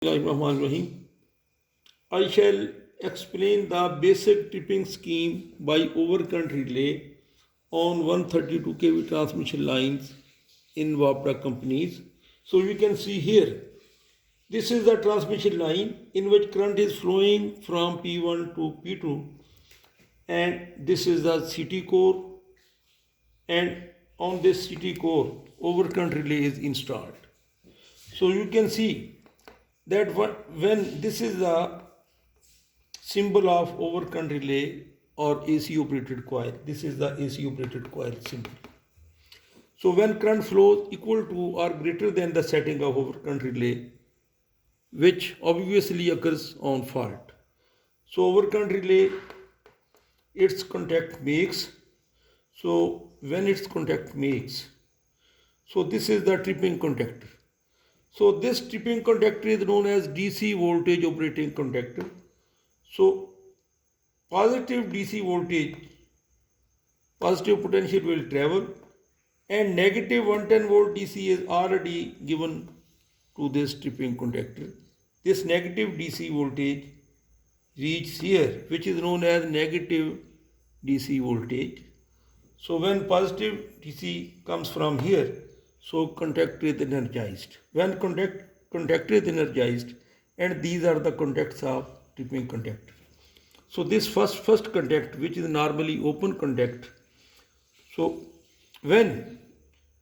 Bismillahirrahmanirrahim. I shall explain the basic tripping scheme by overcurrent relay on 132 kV transmission lines in WAPDA companies. So you can see here, this is the transmission line in which current is flowing from P1 to P2, and this is the CT core, and on this CT core overcurrent relay is installed. So you can see that when this is the symbol of overcurrent relay or AC operated coil, this is the AC operated coil symbol. So when current flows equal to or greater than the setting of overcurrent relay, which obviously occurs on fault. So overcurrent relay, its contact makes. So when its contact makes, so this is the tripping contactor. So this tripping contactor is known as DC voltage operating contactor. So positive DC voltage, positive potential will travel, and negative 110 volt DC is already given to this tripping contactor. This negative DC voltage reaches here, which is known as negative DC voltage. So when positive DC comes from here, so contactor is energized. When contactor is energized, and these are the contacts of tripping contactor. So this first contact, which is normally open contact, so when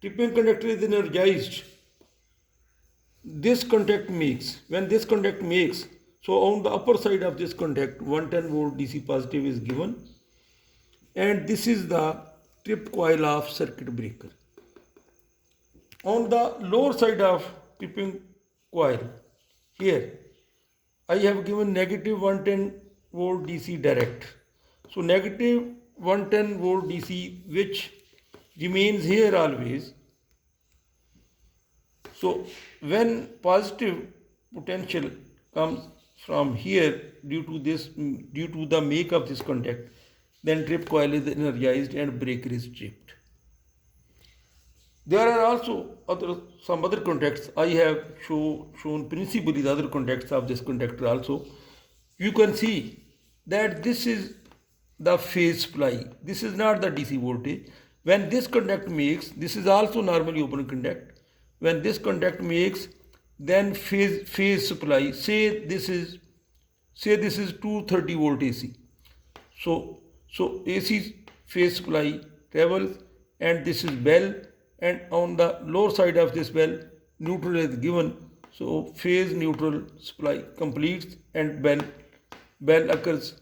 tripping conductor is energized, this contact makes. When this contact makes, so on the upper side of this contact, 110 volt DC positive is given, and this is the trip coil of circuit breaker. On the lower side of tripping coil, here I have given negative 110 volt DC direct. So negative 110 volt DC, which remains here always. So when positive potential comes from here due to the make of this contact, then trip coil is energized and breaker is tripped. There are also some other contacts. I have shown principally the other contacts of this contactor also. You can see that this is the phase supply. This is not the DC voltage. When this contact makes, this is also normally open contact. When this contact makes, then phase supply. Say this is 230 volt AC. So AC phase supply travels, and this is bell, and on the lower side of this bell, neutral is given. So phase neutral supply completes and bell occurs.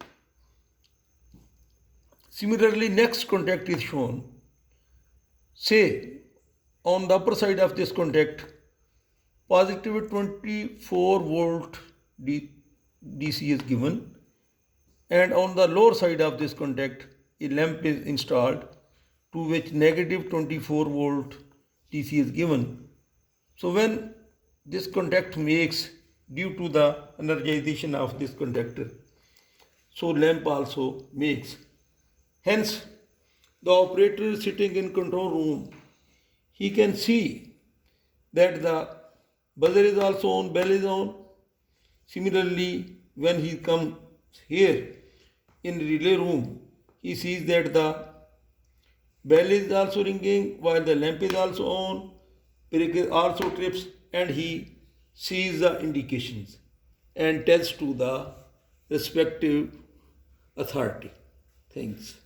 Similarly, next contact is shown. Say on the upper side of this contact, positive 24 volt DC is given, and on the lower side of this contact, a lamp is installed to which negative 24 volt DC is given. So when this contact makes due to the energization of this conductor, so lamp also makes. Hence, the operator sitting in control room, he can see that the buzzer is also on, bell is on. Similarly, when he comes here in relay room, he sees that the bell is also ringing while the lamp is also on, breaker also trips, and he sees the indications and tells to the respective authority. Thanks.